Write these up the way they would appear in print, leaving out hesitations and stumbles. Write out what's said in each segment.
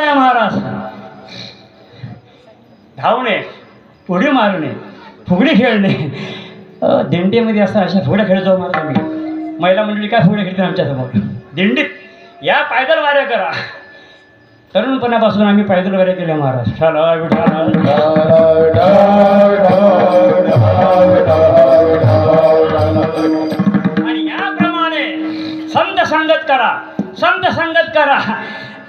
महाराज धावणे, उडी मारणे, फुगडी खेळणे, दिंडीमध्ये असं अशा फुगड्या खेळतो महाराज आम्ही. महिला मंडळी काय फुगड्या खेळते आमच्यासमोर दिंडीत. या पायदल वाऱ्या करा. तरुणपणापासून आम्ही पायदल वाऱ्या केल्या महाराज. चला विठाला आणि याप्रमाणे संत संगत करा, संत संगत करा.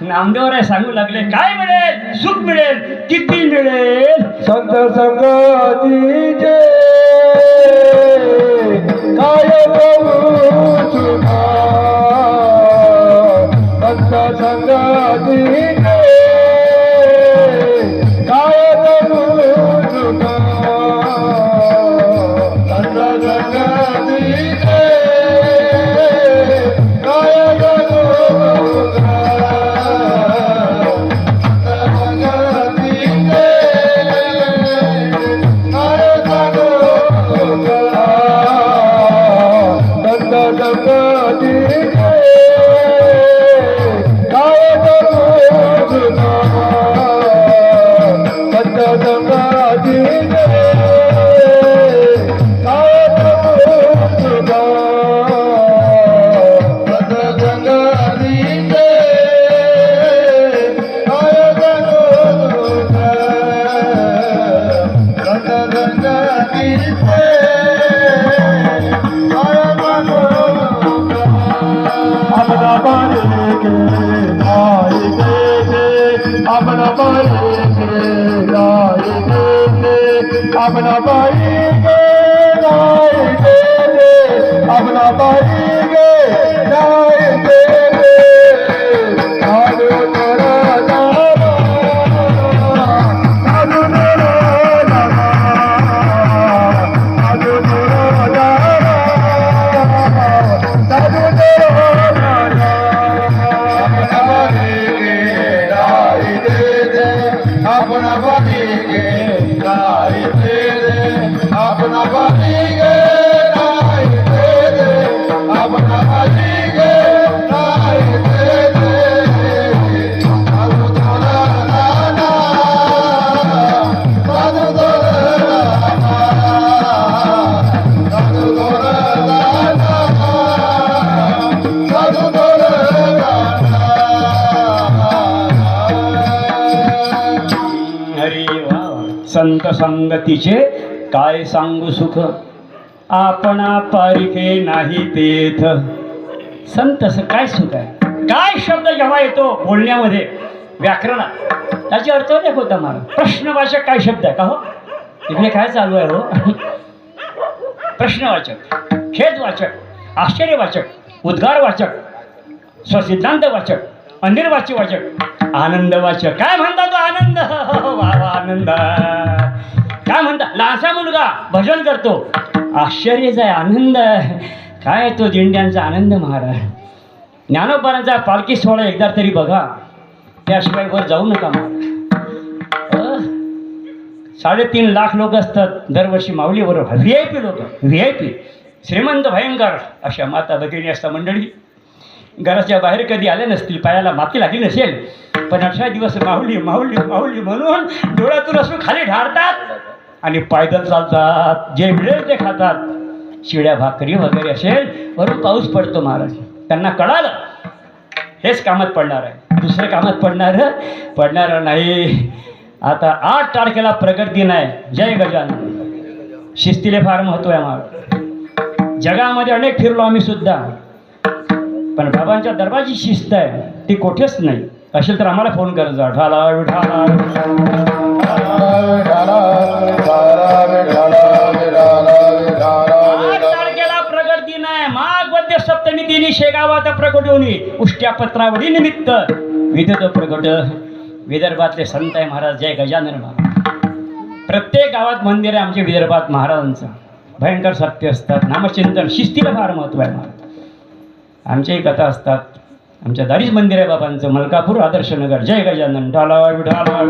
नामदेवराय सांगू लागले, काय मिळेल? सुख मिळेल. किती मिळेल? संत संगतीचे काय प्रभू सुखा, संत संगतीचे काय प्रभू सुखा, संत संगतीचे काय प्रभू सुखा. अपना भाई के राय दे दे, अपना भाई के राय दे दे, साधु तेरा नामा, साधु तेरा नामा, साधु तेरा नामा, साधु तेरा नामा. अपना भाई के राय दे दे, अपना भाई के राय दे दे, अपना भाई के राय दे दे, अपना भाई के राय दे दे. साधु तोरा नाना, साधु तोरा नाना, साधु तोरा नाना, साधु तोरा नाना. हरी वा. संत संगतीचे काय सांगू सुख, आपणा पारिखे नाही तेथ. संत काय सुख आहे? काय शब्द जेव्हा येतो बोलण्यामध्ये, व्याकरणात, त्याचे अर्थ नाही होता मला. प्रश्नवाचक काय शब्द आहे का हो? इकडे काय चालू आहे हो? प्रश्नवाचक, खेदवाचक, आश्चर्यवाचक, उद्गारवाचक, स्वसिद्धांतवाचक, अनिर्वाच्यवाचक, आनंदवाचक. काय म्हणता तो आनंद? वा वा आनंद. काय म्हणता? लहानसा मुलगा भजन करतो, आश्चर्यच आहे, आनंद. काय तो दिंड्यांचा आनंद महाराज. ज्ञानोबारांचा पालखी सोहळा एकदा तरी बघा, त्याशिवाय वर जाऊ नका महाराज. 3.5 लाख लोक असतात दरवर्षी माऊली बरोबर. VIP लोक, VIP, श्रीमंत भयंकर अशा माता भगिनी असतात मंडळी. घराच्या बाहेर कधी आल्या नसतील, पायाला माती लागली नसेल, पण 18 दिवस माऊली माऊली माऊली म्हणून डोळ्यातून असून खाली ढाळतात आणि पायदल चालतात. जे मिळेल ते खातात. शिळ्या भाकरी वगैरे असेल, वरून पाऊस पडतो महाराज. त्यांना कळालं हेच कामात पडणार आहे, दुसरं कामात पडणार नाही. आता 8 तारखेला प्रगट दिन आहे. जय गजानन. शिस्तीले फार महत्त्व आहे महाराज. जगामध्ये अनेक फिरलो आम्ही सुद्धा, पण बाबांच्या दरबारची शिस्त आहे ती कुठेच नाही. असेल तर आम्हाला फोन करत जा. ढाला विठाला. 8 तारखेला प्रगट दिन आहे. माघ वद्य सप्तमी दिनी शेगावात प्रगट होणी, उष्ट्या पत्रावळी निमित्त विदत प्रगट. विदर्भातले संत आहे महाराज. जय गजानन महाराज. प्रत्येक गावात मंदिर आहे आमच्या विदर्भात महाराजांचं. भयंकर सत्य असतात. नामचिंतन, शिस्तीला फार महत्त्व आहे महाराज. आमच्याही कथा असतात. आमच्या दारीच मंदिर आहे बाबांचं, मलकापूर आदर्शनगर. जय गजानन. ढाला विठाला.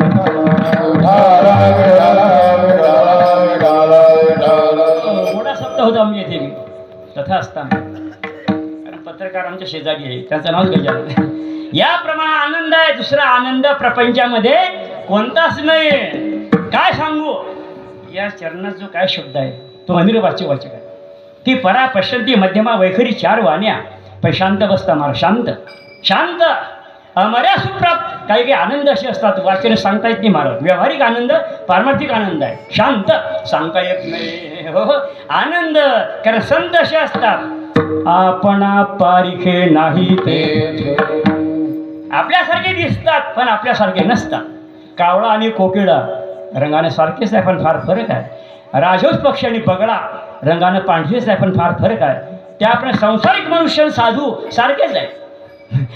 मोठा सप्ताह होता आमच्या इथे. कथा असताना कारण पत्रकार आमच्या शेजारी आहे, त्यांचं नाव गजानन. याप्रमाणे आनंद आहे, दुसरा आनंद प्रपंचामध्ये कोणताच नाही. काय सांगू, या चरणात जो काय शब्द आहे तो अनिर्वाच्य वाचक आहे. ती परा पश्यंती मध्यमा वैखरी चार वाण्या, पण शांत बसता मार शांत शांत अमर्या सुप्राप्त. काही काही आनंद असे असतात वाचन सांगता येत नाही महाराज. व्यावहारिक आनंद पारमार्थिक आनंद आहे, शांत सांगता येत नाही. हो हो आनंद, कारण संत असे असतात आपणा पारिखे नाही ते, आपल्यासारखे दिसतात पण आपल्यासारखे नसतात. कावळा आणि कोकिळा रंगाने सारखेच आहे पण फार फरक आहे. राजहंस पक्षी आणि बगळा रंगाने पांढरेच आहे पण फार फरक आहे. त्याप्रमाणे संसारिक मनुष्य साधू सारखेच आहे.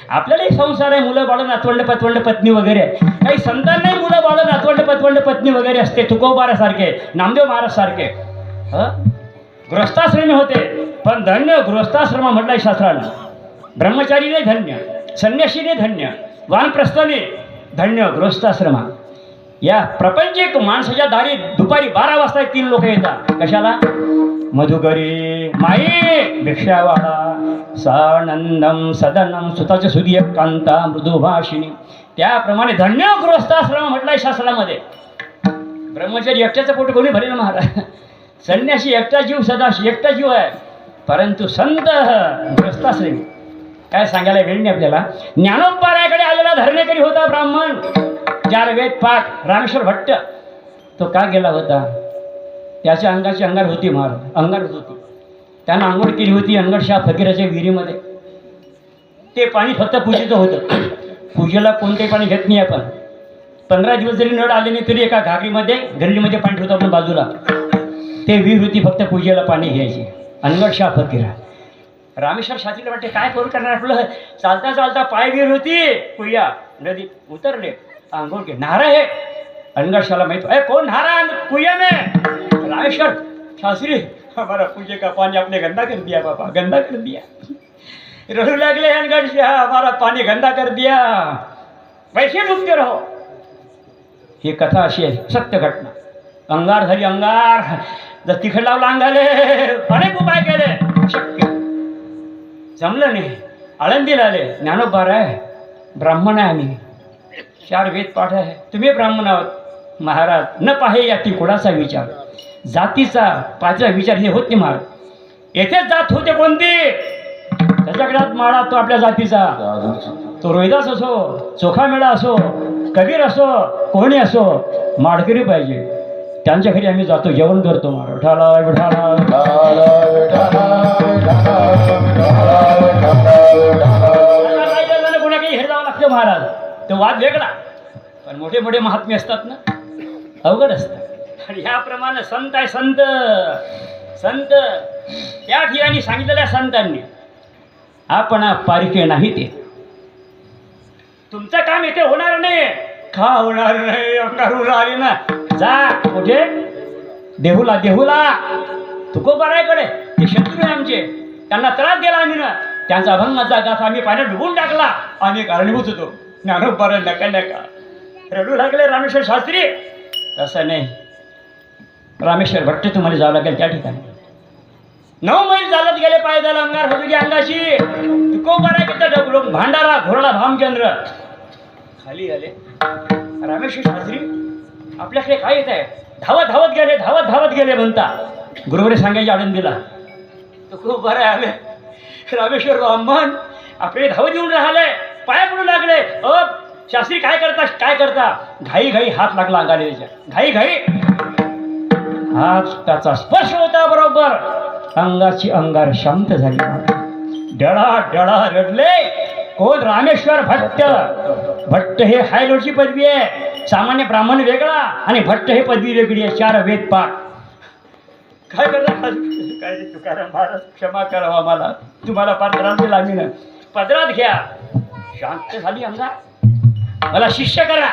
आपल्यालाही संसार आहे, मुलं बाळ नातवंड पतवंड पत्नी वगैरे. काही संतांनाही मुलं बाळ नातवंड पतवंड पत्नी वगैरे असते. तुकोबारासारखे, नामदेव महाराज सारखे गृहस्थाश्रमी होते, पण धन्य गृहस्थाश्रम म्हटलंय शास्त्रानं. ब्रह्मचारीने धन्य, संन्यासीने धन्य, वानप्रस्थाने धन्य, गृहस्थाश्रमा. या प्रपंचिक माणसाच्या दारी दुपारी 12 वाजता 3 लोक येतात. कशाला? मधुकरी माई भिक्षावाडा सानंदम सदनम सुताच्या सुधी कांता मृदुभाषिणी. त्याप्रमाणे धन्य गृहस्थाश्रम म्हटलंय शास्त्रामध्ये. ब्रह्मचारी एकट्याचं पोट कोणी भरेल महाराज. संन्यासी एकटा जीव, सदा एकटा जीव आहे, परंतु संत गृहस्थाश्रमी. काय सांगायला वेळ नाही आपल्याला. ज्ञानोपाराकडे आलेला धरणेकरी होता ब्राह्मण, 4 वेद पाठ, रामेश्वर भट्ट. तो का गेला होता? त्याच्या अंगाची अंगार होती महाराज, अंगार होती. त्यानं आंघोळ केली होती अनगडशाह फकीराच्या विहिरीमध्ये. ते पाणी फक्त पूजेचं होतं. पूजेला कोणतेही पाणी घेत नाही आपण. 15 दिवस जरी नळ आले नाही तरी एका घागरीमध्ये गल्लीमध्ये पाणी ठेवतो आपण बाजूला. ते विहीर होती, फक्त पूजेला पाणी घ्यायची. अनगडशाह फकीरा. रामेश्वर शास्त्रीला वाटते काय करू करणार आपलं. चालता चालता पाय विहीर होती, कुया नदी उतरले, आंघोळ के नारा है. अनगडशाहला माहित आहे कोण नारा कुया में. रामेश्वर शास्त्री हमारा पूजे का पानी आपने गंदा कर दिया बाबा, गंदा कर दिया. रडू लागले अनगडशाह, हमारा पानी गंदा कर दिया, पैसे डूबते रहो. ही कथा अशी आहे, सत्य घटना. अंगार झाली अंगार, जर तिखट लावला अंगाले, अनेक उपाय केले, शक्य जमलं नाही. आळंदीला आले. ज्ञानोबा आहे, ब्राह्मण आहे आम्ही, 4 वेद पाठ आहे, तुम्ही ब्राह्मण आहोत. महाराज न पाहे याती कोणाचा विचार, जातीचा पाचा विचार हे होत नाही महाराज. येथेच जात होते कोणती, त्याच्याकडे हात माळा तो आपल्या जातीचा. तो रोहिदास असो, चोखामेळा असो, कबीर असो, कोणी असो, माडकरी पाहिजे. त्यांच्या घरी आम्ही जातो, जेवण करतो महाराज. विठाला कोणा काही हे जावं लागतं महाराज. तो वाद वेगळा, पण मोठे मोठे महात्मे असतात ना, अवघड असतात. आणि ह्याप्रमाणे संत आहे, संत संत त्या ठिकाणी सांगितलेल्या संतांनी आपण पारिके नाही ते. तुमचं काम येथे होणार नाही. का होणार नाही? अंगारूला आली ना, जा कुठे देहूला. देहूला तुकोबारायकडे, ते शत्रू आहे आमचे, त्यांना त्रास दिला आम्ही ना. त्यांचा अभंगाचा गाथा आम्ही पाण्यात डुबून टाकला, आम्ही कारणीभूत होतो. ज्ञानोबा नका नका रडू लागले रामेश्वर शास्त्री. तसं नाही, रामेश्वर भट्ट तुम्हाला जावं लागेल त्या ठिकाणी. 9 मैल चालत गेले, पायदल अंगार होती अंगाशी. तुकोबाराय भांडारा घोरडा भामचंद्र खाली आले. रामेश्वर शास्त्री आपल्याकडे काय येत आहे? धावत धावत गेले, धावत धावत गेले म्हणता. गुरुवारी सांगायचे आळंदीला. तुकोबाराय आले. रामेश्वर ब्राह्मण आपले धावत येऊन राहिले, पाया पडू लागले. शास्त्री काय करता, काय करता? घाई घाई हात लागला अंगाने त्याच्या. घाई घाई हात त्याचा स्पर्श होता बरोबर. अंगाची अंगार शांत झाली. डळा डळा रडले. कोण? रामेश्वर भट्ट. भट्ट हे हायलोची पदवी आहे, सामान्य ब्राह्मण वेगळा आणि भट्ट हे पदवी वेगळी आहे. 4 वेद पाठ. काय करता? काय तुकाराम महाराज क्षमा करावा मला, तुम्हाला फार त्रास दिला आम्ही ना. पदरात घ्या. शांत झाली अंगार. मला शिष्य करा.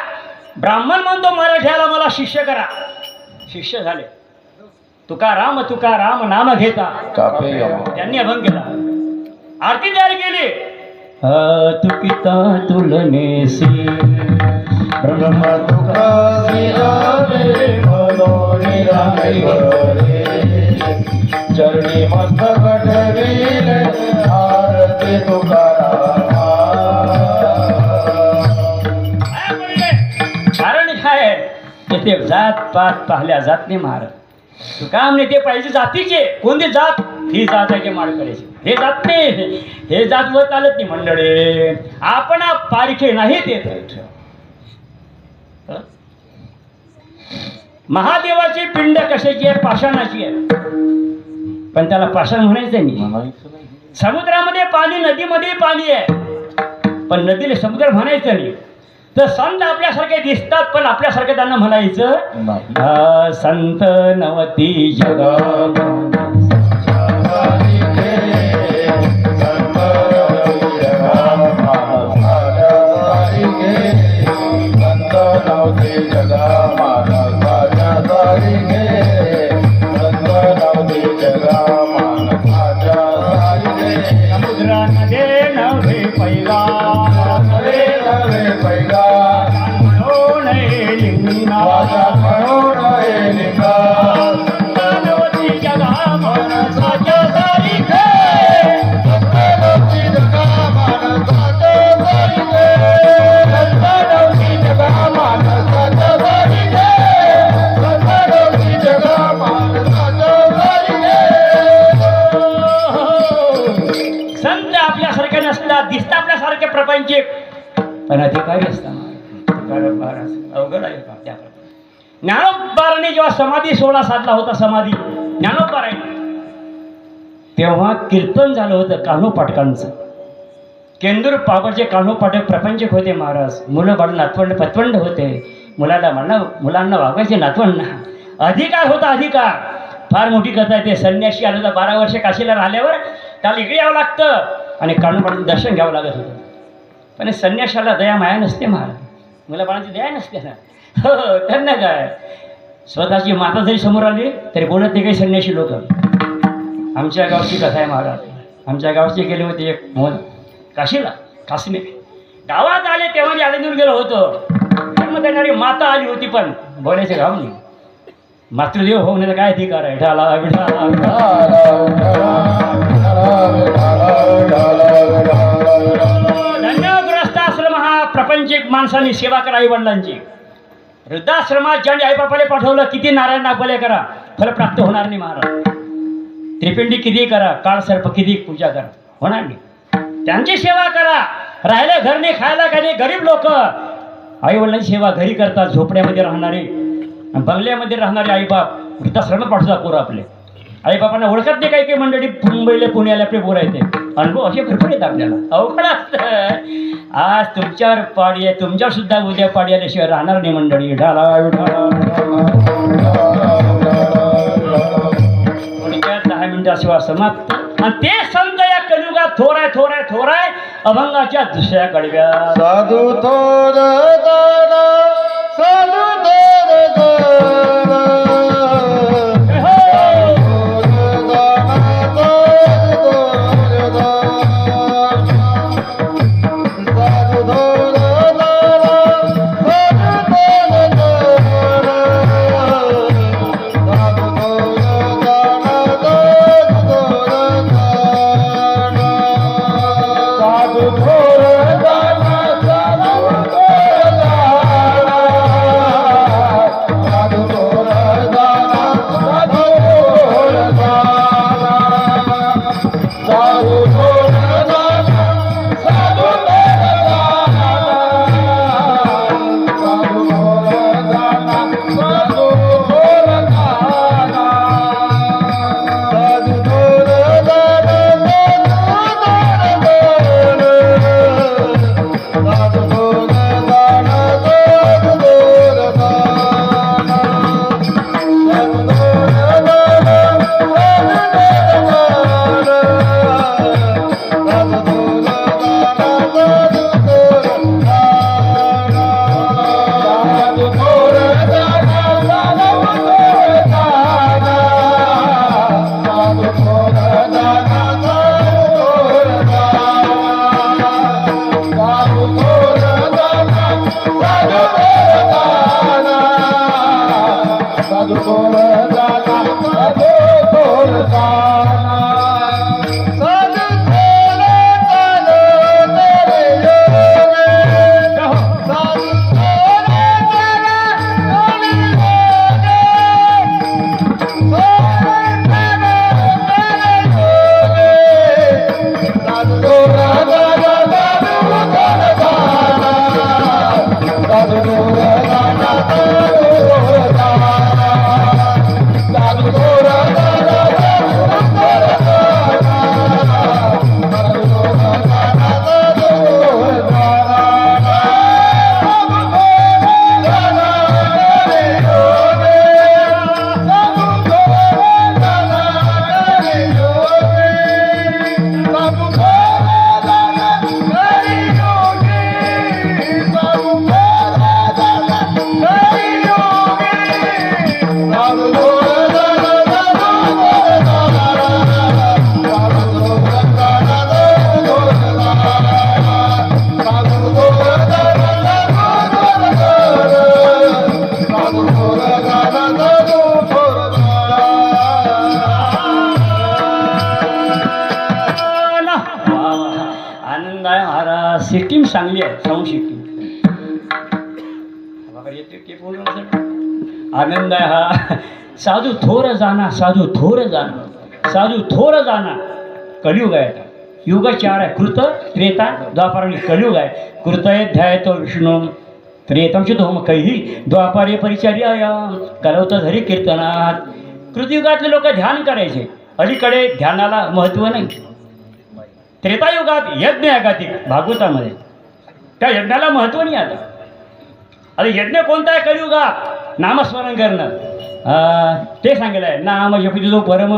ब्राह्मण म्हणतो मराठ्याला, मला शिष्य करा. शिष्य झाले. तुकाराम तुकाराम नाम घेता त्यांनी अभंग केला. आरती तयार केली. तुकिता तुलनेसी ब्रह्म चरणी मस्तक ठेवील आरती तुकाराम. येथे जात पात पाहल्या जात नाही महाराज. तू काम नाही ते पाहिजे जातीचे. कोणती जात? ही जात आहे ते माळकऱ्याची. हे जात नाही, हे जात वर चालत नाही मंडळी. आपण पारखे नाही ते महादेवाची पिंड कशाची आहे? पाषाणाची आहे. पण त्याला पाषाण म्हणायचं नाही. समुद्रामध्ये पाणी, नदीमध्ये पाणी आहे, पण नदीला समुद्र म्हणायचं नाही. तर संत आपल्यासारखे दिसतात, पण आपल्यासारखे त्यांना म्हणायचं संत नवती जगा. दिसतं आपल्यासारखे प्रपंचिक, पण अधिकारी असताना अवघड आहे का? त्या ज्ञानोबाराने जेव्हा समाधी सोहळा साधला होता, समाधी ज्ञानोबाराने, तेव्हा कीर्तन झालं होतं कान्होपाटकांचं. केंदूर पाबडचे कान्होपाटक प्रपंचक होते महाराज. मुलं बाळ नातवंड पतवंड होते. मुलांना वागायचे नातवंड. अधिकार होता, अधिकार. फार मोठी कथा आहे. ते संन्यासी आलं होतं 12 वर्ष काशीला राहिल्यावर त्याला इकडे यावं लागतं आणि कान्होपाटचं दर्शन घ्यावं लागत होतं. पण संन्यासाला दया माया नसते महाराज. मुलाबाळांची दया नसते ना. हो, त्यांना काय, स्वतःची माता जरी समोर आली तरी बोलत नाही काही संन्यासी लोक. आमच्या गावची कथा आहे महाराज. आमच्या गावचे गेले होते एक काशीला, कासने गावात आले तेव्हा मी आळंदीवर गेलो होतो. जन्म देणारी माता आली होती, पण बोलायचं गाव नाही. मातृदेव होण्याचा काय अधिकार आहे? ढाला धन्यग्रस्त आश्रम हा प्रपंचिक माणसांनी सेवा करा. आई वडिलांची वृद्धाश्रमात ज्यांनी आईबापाला पाठवलं, किती नारायण नागबले करा, फल प्राप्त होणार नाही महाराज. त्रिपिंडी किती करा, काळ सर्प किती पूजा करा, होणार नाही. त्यांची सेवा करा. राहिलं घर नाही, खायला काय नाही. गरीब लोक आई वडिलांची सेवा घरी करतात. झोपड्यामध्ये राहणारे, बंगल्यामध्ये राहणारे आईबाप वृद्धाश्रमात पाठवतात पोरं आपले. आईबापांना ओळखत नाही. काही काही मंडळी मुंबईला पुण्याला आपले पोरं येते. अनुभव असे भरपूर येतात आपल्याला. अवघड असतं. आज तुमच्यावर पाडी आहे, तुमच्यावर सुद्धा उद्या पाडी आल्याशिवाय राहणार नाही मंडळी. थोडक्यात 10 मिनिटाशिवाय समाप्त. आणि ते संत या कलियुगात थोर आहे अभंगाच्या दुसऱ्या कडव्या. साधू थोर दाना, साधू थोर दाना, साधू दूर जाना दूर जाना साधू दूर जाना दूर जाना साधू दूर जाना दूर जाना साधू दूर जाना रे योगे साधू दूर जाना रे योगे साधू दूर जाना रे योगे साधू दूर जाना रे योगे साधू दूर आनंद आहे महाराज. सिक्कीम चांगली आहे, साऊंड सिक्कीम. बाबा येते ते बोलू नका. आनंद आहे हा. साधू थोर जाना, साधू थोर जाना, साधू थोर जाना. कलियुग आहे आता. युग 4 आहे, कृत त्रेता द्वापार आणि कलियुग आहे. कृत आहे ध्यायतो विष्णू, त्रेतांश धोम कैही, द्वापारे परिचर्या करवत हरी कीर्तनात. कृतयुगातले लोक ध्यान करायचे, अलीकडे ध्यानाला महत्त्व नाही. त्रेतायुगात यज्ञ आहे का ती भागवतामध्ये, त्या यज्ञाला महत्त्व नाही. आता यज्ञ कोणता आहे कलियुगात? नामस्मरण करणं. ते सांगितलं आहे. नाम जपितो जो परम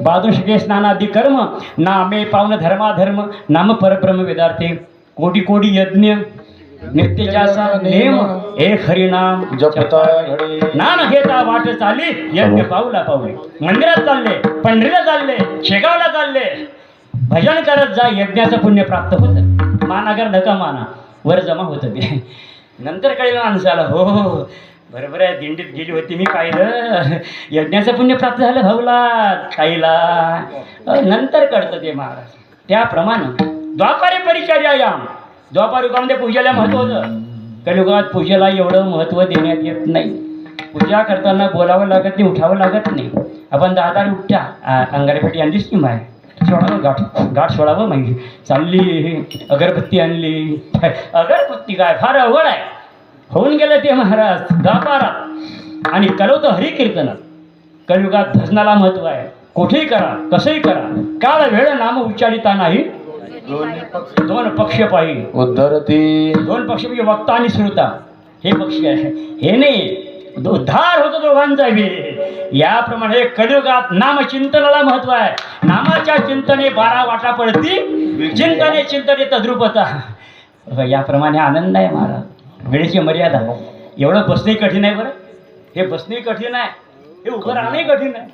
बादुषके स्नानादी कर्म, नामे पावन धर्माधर्म, नाम परब्रह्म वेदार्थे. कोटी कोटी यज्ञ नित्यजाचा नेम, एक हरिनाम जपता घडी नाम घेता वाट चाली, यज्ञ पाऊला पाऊले. मंदिरात चालले, पंढरीला चालले, शेगावला चालले, भजन करत जा, यज्ञाचं पुण्य प्राप्त होतं. मानागर धका माना वर जमा होतं ते. नंतर कळलं माणसाला, हो हो बरोबर आहे, दिंडीत गेली होती मी, पाहिलं यज्ञाचं पुण्य प्राप्त झालं भाऊला ताईला. नंतर कळतं ते महाराज. त्याप्रमाणे द्वापारी परिचर्यायाम, द्वापार युगामध्ये पूजेला महत्त्व होतं. कलियुगात पूजेला एवढं महत्त्व देण्यात येत नाही. पूजा करताना बोलावं लागत नाही, उठावं लागत नाही. आपण 10 उठ्या अंगारपेटी आणलीच की माय सोडावं, गाठ सोडावं माहिती चालली, अगरबत्ती आणली. अगरबत्ती काय फार अवघड आहे. होऊन गेलं ते महाराज द्वापारात. आणि कलवतं हरी कीर्तनात. कलियुगात भजनाला महत्त्व आहे. कुठेही करा, कसंही करा, काळ वेळ नाम उच्चारिता नाही. 2 पक्ष पाहिजे उद्धरती. 2 पक्ष म्हणजे वक्ता आणि श्रोता. हे पक्ष आहे, हे नाही. उद्धार होतो दोघांचा बी. याप्रमाणे कलियुगात नामचिंतनाला महत्व आहे. नामाच्या चिंतने 12 वाटा पडती, चिंतने चिंतने तद्रुपता. याप्रमाणे आनंद आहे महाराज. वेळेची मर्यादा. एवढं बसणे कठीण आहे बरं. हे बसणे कठीण आहे, हे उभं राहणे कठीण आहे.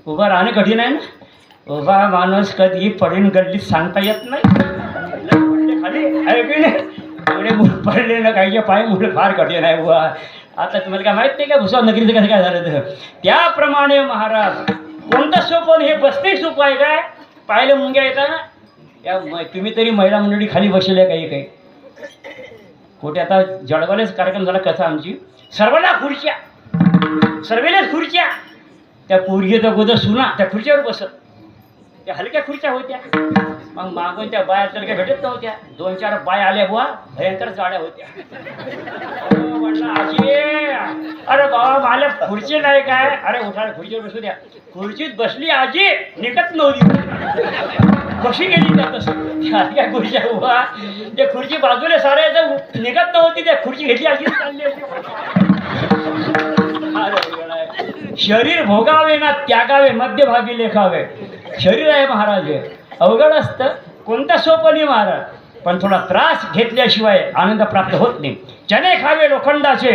उभं राहणे कठीण आहे ना. उभा माणूस कधी पडेन गल्लीत सांगता येत नाही. खाली आहे की नाही, एवढे मूल पडले ना, काहीचे पाय मुलं फार कठीण आहे बुवा. आता तुम्हाला काय माहीत नाही का भुसावळ नगरीचं कसं काय झालं तर. त्याप्रमाणे महाराज कोणतं सोपं, हे बसणे सोपं आहे काय? पाहिलं मुंग्या येतात ना, त्या तुम्ही तरी महिला मंडळी खाली बसलेल्या काही काही कुठे. आता जळगावलाच कार्यक्रम झाला कसा आमची, सर्वांना खुर्च्या, सर्वेलाच खुर्च्या. त्या पोरगीचा गोदर सुना त्या खुर्च्यावर बसत. त्या हलक्या खुर्च्या होत्या. मग मागून त्या बाया तर काही भेटत नव्हत्या. 2-4 बाया आल्या बुवा, भयंकर जाड्या होत्या. म्हटलं आजी, अरे बाबा मला खुर्ची नाही काय? अरे उठा, खुर्चीवर बसू द्या. खुर्चीत बसली आजी, निघत नव्हती. कशी गेली त्या तसं काय खुर्च्या बुवा, ते खुर्ची बाजूला सारायचं निघत नव्हती. त्या खुर्ची घेतली आजी चालली होती. शरीर भोगावे ना त्यागावे, मध्यभागी लेखावे. शरीर आहे महाराज, अवघड असतं. कोणता सोपं नाही महाराज, पण थोडा त्रास घेतल्याशिवाय आनंद प्राप्त होत नाही. चणे खावे लोखंडाचे,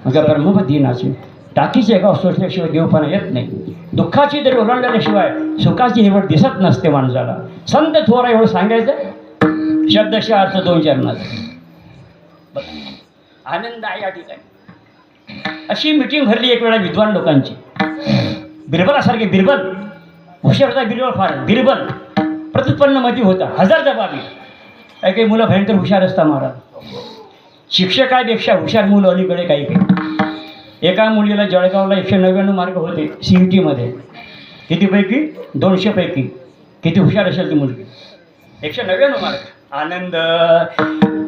म्हणजे ब्रह्म दिनाचे. टाकीचे गाव सोसल्याशिवाय देवपणा येत नाही. दुःखाची तरी ओलांडल्याशिवाय सुखाची हिवड दिसत नसते माणसाला. संत थोरा एवढं सांगायचं. शब्दशः अर्थ 2 चरणात. आनंद आहे या ठिकाणी. अशी मिटिंग भरली एक वेळा विद्वान लोकांची. बिरबलासारखे, बिरबल हुशार होता, बिरबल फार बिरबल प्रतिपन्न मती होता, 1000 जबाबी. काही काही मुलं भयंकर हुशार असतात महाराज. शिक्षकापेक्षा हुशार मुलं अलीकडे काही काही. एका मुलीला जळगावला 199 मार्क होते CET-मध्ये. कितीपैकी? 200 पैकी. किती हुशार असेल ती मुलगी. 199 मार्क. आनंद.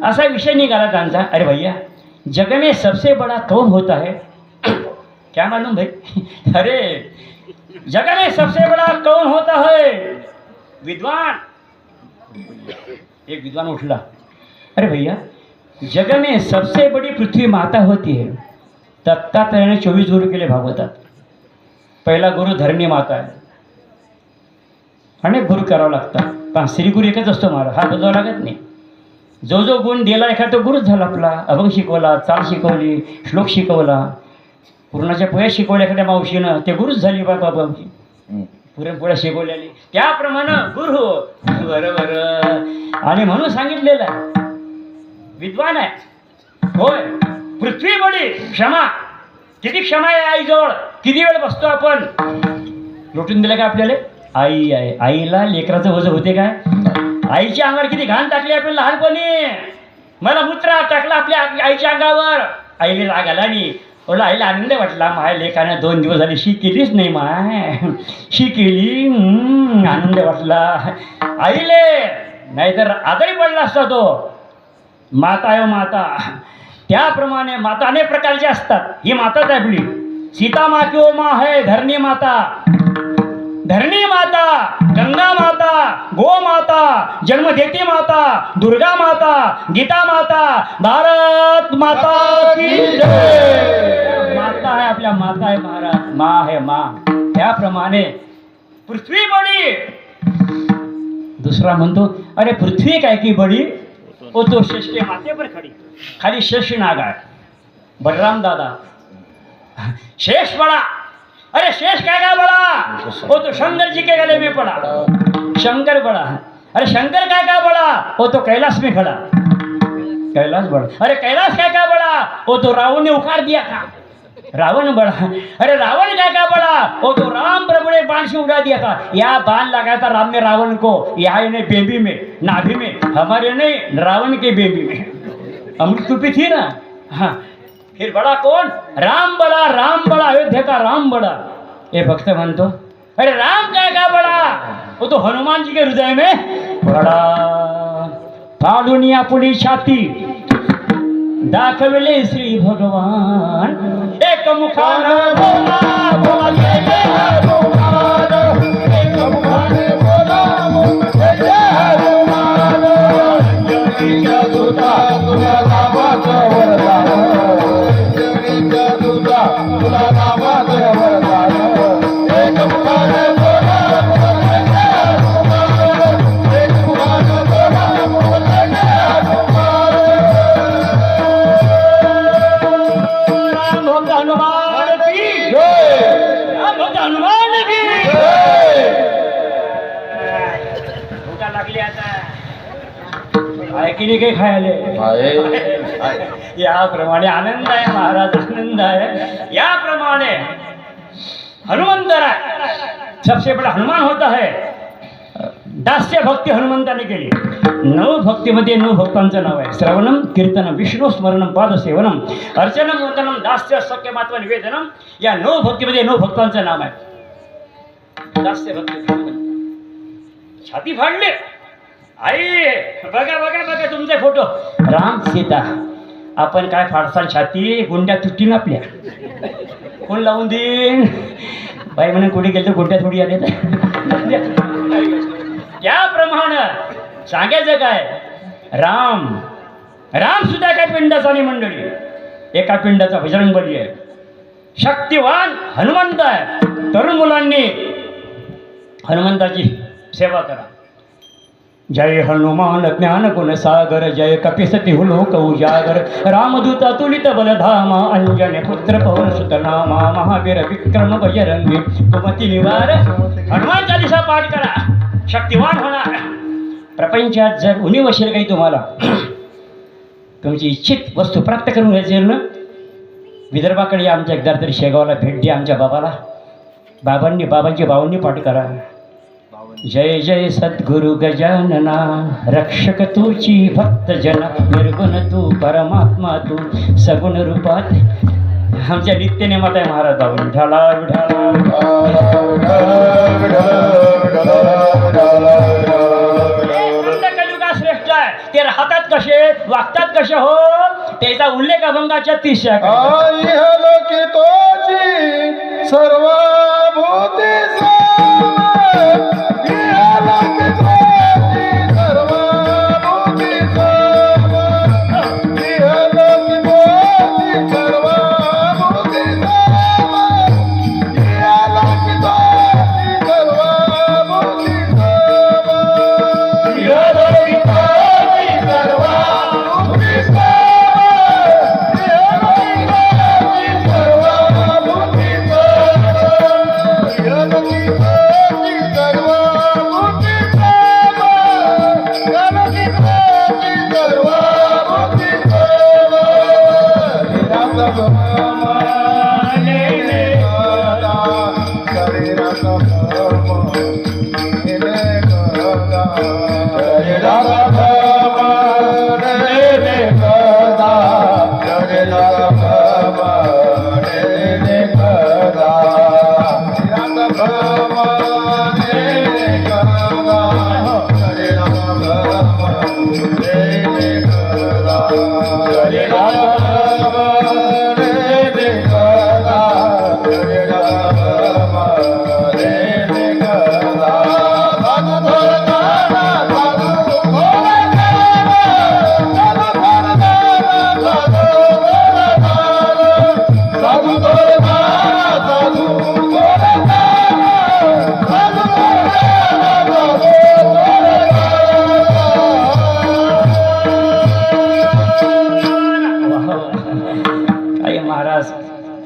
असा विषय निघाला त्यांचा. अरे भैया जग में सबसे बड़ा कौन होता है? क्या मालूम भाई? अरे जग में सबसे बड़ा कौन होता है? विद्वान। एक विद्वान उठला, अरे भैया जग में सबसे बड़ी पृथ्वी माता होती है. दत्तात्रेयाने 24 गुरु केले भागवतात. पहिला गुरु धरणी माता आहे. अनेक गुरु करावं लागतात, पण श्री गुरु एकच असतो महाराज, हा बदलावा लागत नाही. जो जो गुण दिला एखादा तो गुरुच झाला आपला. अभंग शिकवला, चाल शिकवली, श्लोक शिकवला, पूर्णाच्या पोह्या शिकवल्या एखाद्या मावशीनं, ते गुरुच झाली बाबा बाबी. पुरणपोळ्या शिकवलेली त्याप्रमाणे गुरु. बरोबर. आणि म्हणून सांगितलेलं आहे, विद्वान आहे होय. पृथ्वी बडी क्षमा. किती क्षमा आहे आईजवळ. किती वेळ बसतो आपण. लुटून दिलं का आपल्याला? आई आहे. आईला लेकराचं वजन होते काय? आईच्या अंगावर किती घाण टाकली आपण लहानपणी. मला मूत्र टाकला आपल्या आईच्या अंगावर. आईला राग आला नाही. बोला आईला आनंद वाटला, माय लेकानं 2 दिवस झाले शी केलीच नाही, माय शी केली. आनंद वाटला आईले. नाहीतर आजारी पडला असता तो. माता आहे माता. त्याप्रमाणे माता अनेक प्रकारची असतात. ही माताच आहे आपली. सीता माँ की माँ है धरणी माता. धरणी माता, गंगा माता, गो माता, जन्म देती माता, दुर्गा माता, गीता माता, भारत माता की जय. माता आहे आपल्या, माता आहे महाराज, माँ आहे माँ. त्याप्रमाणे पृथ्वी बडी. दुसरा म्हणतो अरे पृथ्वी काय की बडी, ओ तो शेष्टे माते पर खडी. खाली शेष नाग आहे. बलराम दादा शेष बड़ा. अरे शेष क्या बड़ा, वो तो शंकर जी के गले में पड़ा. शंकर बड़ा. अरे शंकर क्या बड़ा, वो तो कैलाश में खड़ा. कैलाश बड़ा. अरे कैलाश क्या बड़ा, वो तो रावण ने उखाड़ दिया था. रावण बड़ा. अरे रावण क्या बड़ा, वो तो राम प्रभु ने बाण से उड़ा दिया था. या बाण लगाया था राम ने रावण को, यहाँ ने बेबी में, नाभि में. हमारे नहीं, रावण के बेबी में अमृत टूपी थी ना. हाँ. फिर बड़ा कौन? राम बड़ा. राम बड़ा, अयोध्या का राम बड़ा. ये भक्त म्हणतो अरे राम क्या बड़ा, वो तो हनुमान जी के हृदय में बड़ा. फाडुनिया पुढी छाती दाखवले श्री भगवान. एक मुखानं बोला बोले हनुमान. एक मुखानं बोला बोले हनुमान. अंजनीच्या दूता तुला नामाचं वरदान. तुला नामाचं वरदान. एक मुखानं बोला बोले हनुमान. एक मुखानं बोला बोले हनुमान. राम भक्त हनुमान की जय. राम भक्त हनुमान की जय. भूका लागली आता. आहे की नाही काही खायला. याप्रमाणे आनंद आहे महाराज, आनंद आहे. याप्रमाणे हनुमंत सबसे बड़ा हनुमान होता है. दास्य भक्ती हनुमंताने केली. 9 भक्तीमध्ये 9 भक्तांचं नाव आहे. श्रवणम, कीर्तनम, विष्णू स्मरणम, पादसेवनम, अर्चनम, वंदनम, दास्य, सख्य, मात्व, निवेदनम. या 9 भक्तीमध्ये 9 भक्तांचं नाव आहे. दास्य भक्ती. छाती फाडली. आई बघा बघा बघा तुमचे फोटो. राम सीता. आपण काय फाडसान छाती, गुंड्या तुटतील आपल्या. कोण लावून देईन. बाई म्हणून कुठे गेलं तर गुंड्या थोडी आले. त्याप्रमाणे सांगायचं काय, राम. राम सुद्धा काय पिंडाचा नाही मंडळी. एका पिंडाचा बजरंगबली आहे. शक्तिवान हनुमंत आहे. तरुण मुलांनी हनुमंताची सेवा करा. जय हनुमान ज्ञान गुण सागर. जय कपिसती हुलोक उजागर. रामदूता तुलित बलधामा. अंजन पुत्र पवन सुत नामा. महावीर विक्रम बजरंगी कुमती निवार. हनुमान चालीसा पाठ करा. शक्तिवान होणार. प्रपंचात जर उणीव असेल काही तुम्हाला, तुमची इच्छित वस्तू प्राप्त करून घ्यायची ना, विदर्भाकडे या. आमच्या एकदा तरी शेगावला भेट द्या आमच्या बाबाला. बाबांची बाबांनी पाठ करा. जय जय सद्गुरु गजानना. रक्षक तूची भक्त जना. निर्गुण तू परमात्मा तू सगुण रूपात. आमच्या नित्यनेमात आहे महाराज बाबा. विठाला विठाला. कलियुगा श्रेष्ठ आहे. ते राहतात कसे, वागतात कसे हो, त्याचा उल्लेख अभंगाच्या 30 लोकी तोची सर्वभूती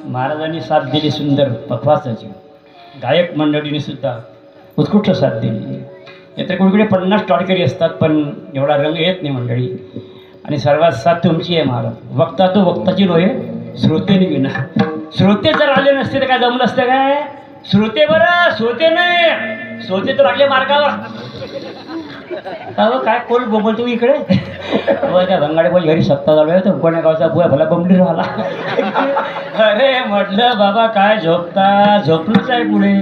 महाराजांनी साथ दिली सुंदर पखवासाची. गायक मंडळीने सुद्धा उत्कृष्ट साथ दिली. यात्र कुठे 50 टॉडकरी असतात पण एवढा रंग येत नाही मंडळी. आणि सर्वात साथ तुमची आहे महाराज. वक्ता तो वक्ताची नव्हे, श्रोतेने विना. श्रोते जर आले नसते तर काय जमलं असतं काय? श्रोते बरं, श्रोते नाही. श्रोते तर लागले मार्गावर. काय कोण बोलतो इकडे? त्या भंगाडे बोल घरी सत्ता चालू आहे, तर कोण्या गावचा बुवा भला बंबली राहिला. अरे म्हटलं बाबा काय झोपता, झोपणंच आहे पुढे.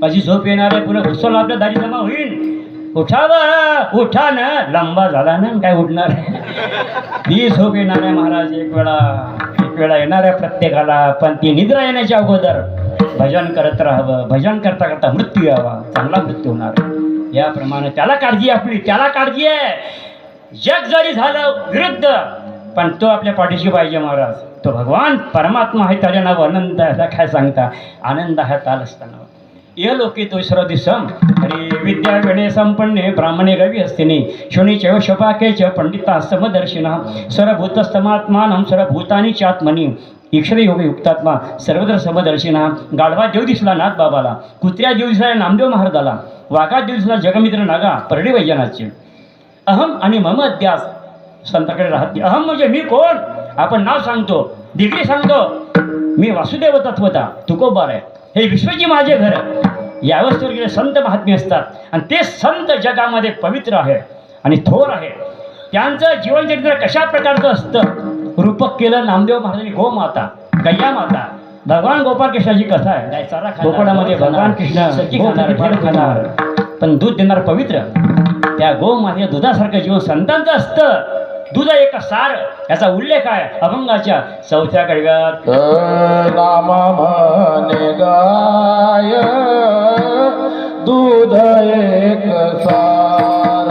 अशी झोप येणार आहे, पुढे घुसवलं आपल्या दारी जमा होईल. उठा बा, उठा ना, लंबा झाला ना, काय उठणार? ती झोप येणार आहे महाराज. एक वेळा येणार आहे प्रत्येकाला, पण ती निद्रा येण्याच्या अगोदर भजन करत राहावं. भजन करता करता मृत्यू यावा, चांगला मृत्यू होणार. याप्रमाणे त्याला काळजी आपली, त्याला काळजी आहे. जग जरी झालं विरुद्ध, पण तो आपल्या पाठीशी पाहिजे महाराज. तो भगवान परमात्मा आहे, त्याच्या नाव आनंद आहे. काय सांगता? आनंद आहे ताल असताना. ये लोके तो दिसम हरी विद्या गणे संपन्ने ब्राह्मणे रवी हस्तिनी शोनीच शपाकेच पंडिता समदर्शिना सर्वभूतस्तमात्मानं सर्वभूतानी चात्मनी ईक्षर योग युक्तात्मा सर्वत्र समदर्शिना. गाढवा देव दिसला नाथ बाबाला, कुत्र्या देव दिसला नामदेव महाराजाला, वाघा देव दिसला जगमित्र नागा परडी वैजनाचे. अहम आणि मम अध्यास संताकडे राहत नाही. अहम म्हणजे मी कोण? आपण नाव सांगतो, डिग्री सांगतो. मी वासुदेव तत्वता तुकोबार आहे, हे विश्वजी माझे घर. या अवस्थेवर गेले संत महात्मे असतात आणि ते संत जगामध्ये पवित्र आहे आणि थोर आहे. त्यांचं जीवनचरित्र कशा प्रकारचं असतं रूपक केलं नामदेव महाराजांनी. गोमाता, गैया माता, भगवान गोपाळ कृष्णाची कथा आहे. गोकुळामध्ये भगवान कृष्ण खाणार पण दूध देणार पवित्र. त्या गोमातेच्या दुधासारखं जीवन संतांचं असतं. दूध एक सार, याचा उल्लेख आहे अभंगाच्या 4थ्या कडव्यात. नाम म्हणे गाय दूध एक सार.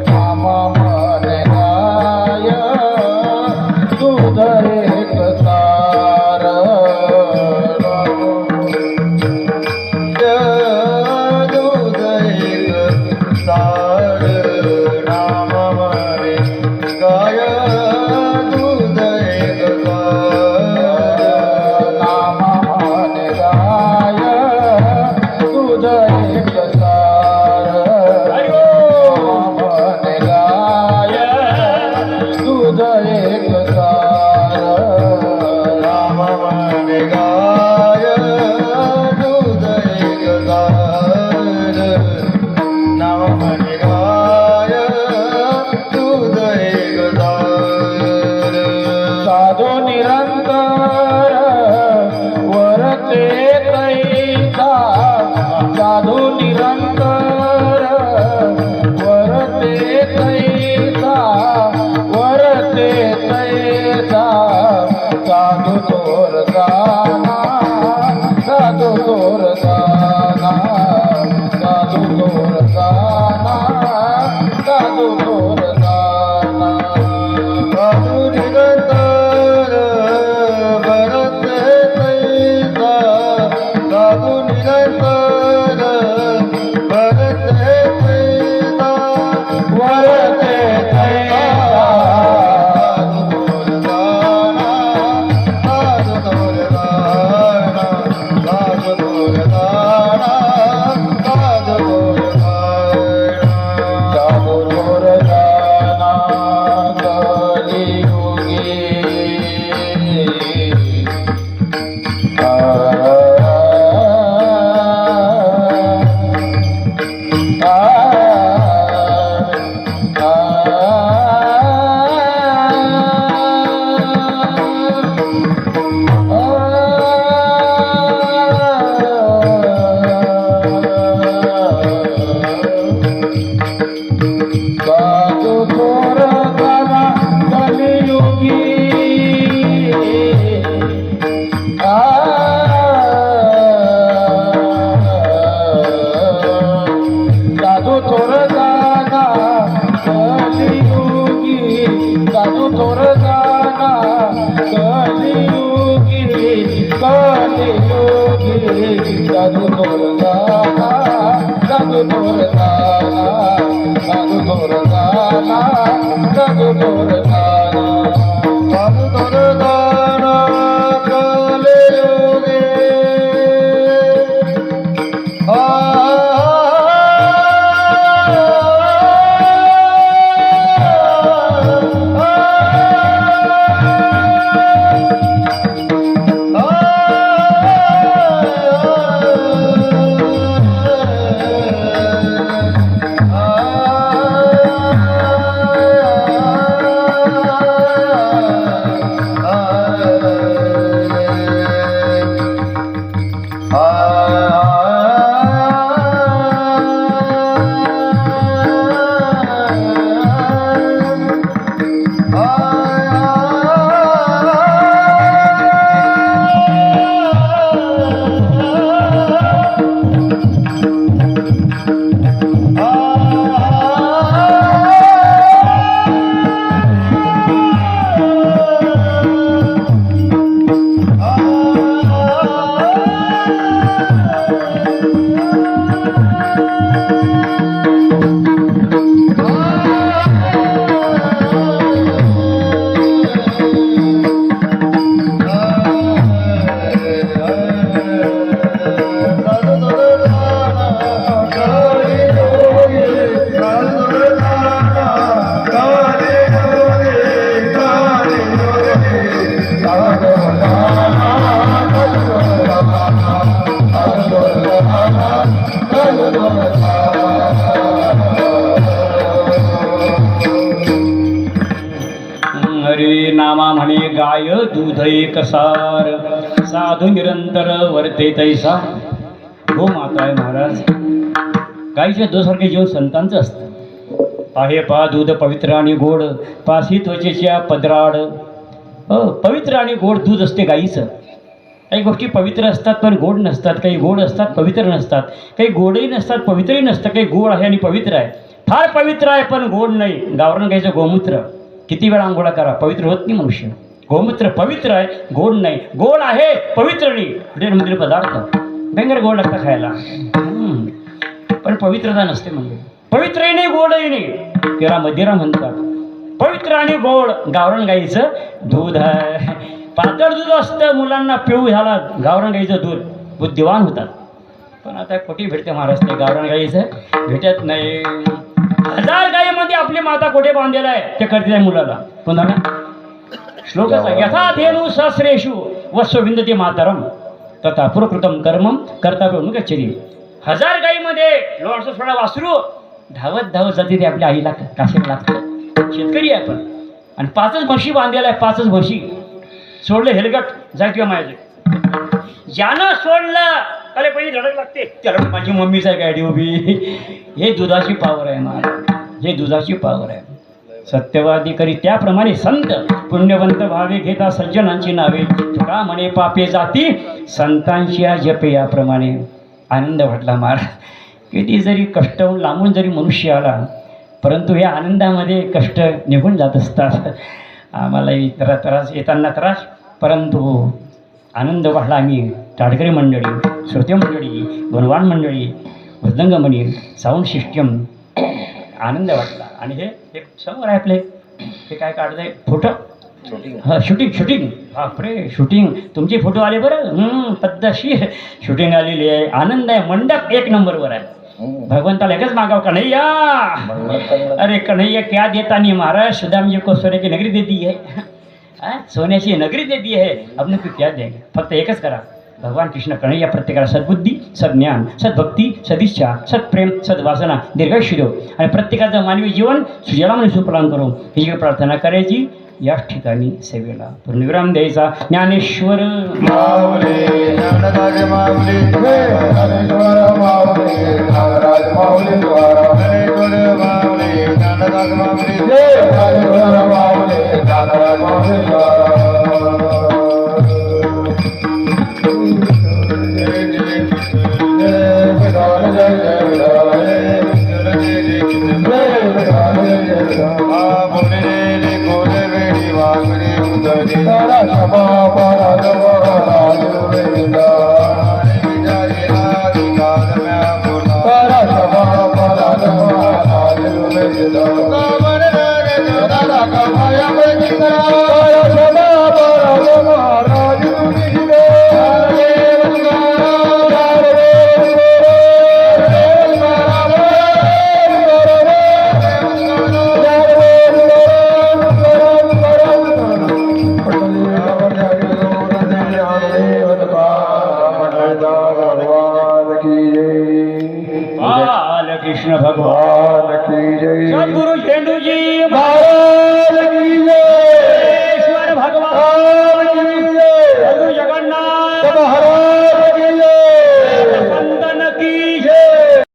नाम म्हणे गाय दूध एक सार. दूध एक सार. नाम म्हणे गाय दूध एक सार. नाम म्हणे गाय दूध एक सार. नाम म्हणे गाय दूध एक सार. नाम म्हणे गाय दूध एक सार. नाम म्हणे गाय दूध एक सार. साधू निरंतर वरते तैसा. साधू निरंतर वरते तैसा. साधू थोर गाना साधू थोर गाना साधू थोर गाना साधू थोर गाना साधू निरंतर भरते तैसा साधू निरंतर भरते तैसा वरते तैसा नामा म्हणे गाय दूध एक सार साधू निरंतर वर्ते तैसा. हो माता आहे महाराज. गाईच्या दूधासारखे जीवन संतांचं असतं. आहे पा दूध पवित्र आणि गोड पासी त्वचेच्या पदराड. पवित्र आणि गोड दूध असते गाईचं. काही गोष्टी पवित्र असतात पण गोड नसतात, काही गोड असतात पवित्र नसतात, काही गोडही नसतात पवित्रही नसतं, काही गोड आहे आणि पवित्र आहे. फार पवित्र आहे पण गोड नाही. गावरान गाईचं गोमूत्र किती वेळा आंघोळा करा, पवित्र होत नाही मनुष्य. गोमूत्र पवित्र आहे, गोड नाही. गोड आहे पवित्र नाही. हॉटेलमधील पदार्थ भयंकर गोड लागतं खायला, पण पवित्रता नसते म्हणजे. पवित्रही नाही गोडही नाही, त्याला मदिरा म्हणतात. पवित्र आणि गोड गावरान गाईचं दूध आहे. पातळ दूध असतं, मुलांना पिऊ झाला गावरान गाईचं दूध, बुद्धिवान होतात. पण आता कोठी भेटते महाराज ते गावरान गाईचं भेटत नाही. 1000 गायीमध्ये आपली माता कोठे बांधलेला आहे ते कळते आहे मुलाला. पुन्हा श्लोकाचा यथा धेनु सहस्रेषु वत्सो विंदते मातरम तथा पुरकृतम कर्मम कर्तव्य गच्छति. 1000 गायीमध्ये लोणचं सोडा वासरू धावत धावत जाते ते आपल्या आईला काशीला लागतं. शेतकरी आहे आपण. आणि 5च म्हशी बांधलेला आहे. 5च म्हशी सोडले हेलगट जाय किंवा माझे. ज्यानं सोडलं अरे पहिले धडक लागते त्याला माझी मम्मीच आहे गाडी उभी. हे दुधाची पावर आहे महाराज, हे दुधाची पावर आहे. सत्यवादी करी त्याप्रमाणे संत पुण्यवंत भावे घेता सज्जनांची नावे तुका म्हणे पापे जाती संतांची जपे याप्रमाणे. आनंद वाटला महाराज. किती जरी कष्ट लांबून जरी मनुष्य आला परंतु या आनंदामध्ये कष्ट निघून जात असतात. आम्हालाही त्रास येताना त्रास परंतु आनंद वाटला. आम्ही टाडकरी मंडळी, श्रोते मंडळी, गुणवान मंडळी, मृदंगमणी, साऊंड सिस्टम आनंद वाटला. आणि हे एक समोर आहे आपले हे काय काढत आहे फोटो हां शूटिंग बापरे शूटिंग तुमचे फोटो आले बरं पद्धतशीर शूटिंग आलेली आहे. आनंद आहे. मंडप एक नंबरवर आहे. भगवंताला एकच मागाव कन्हैया. अरे कन्हैया क्या देता नहीं महाराज सुदाम जी को सोने की नगरी दे दी है. सोन्याची नगरी दे दी है आपण तू क्या देंगे. फक्त एकच करा भगवान कृष्ण कन्हैया प्रत्येकाला सद्बुद्धी सद्ज्ञान सद्भक्ती सदिच्छा सत्प्रेम सद्वासना दीर्घायुष्य देव आणि प्रत्येकाचं मानवी जीवन सुजलाम सुफलाम करू ही प्रार्थना करायची. याच ठिकाणी सेवेला पूर्णविराम द्यायचा. ज्ञानेश्वर माऊली ज्ञानराज माऊली ज्ञानेश्वर माऊली ज्ञानराज माऊली ज्ञानेश्वर माऊली ज्ञानराज माऊली ज्ञानेश्वर माऊली ज्ञानराज माऊली. कृष्ण भगवान की जय.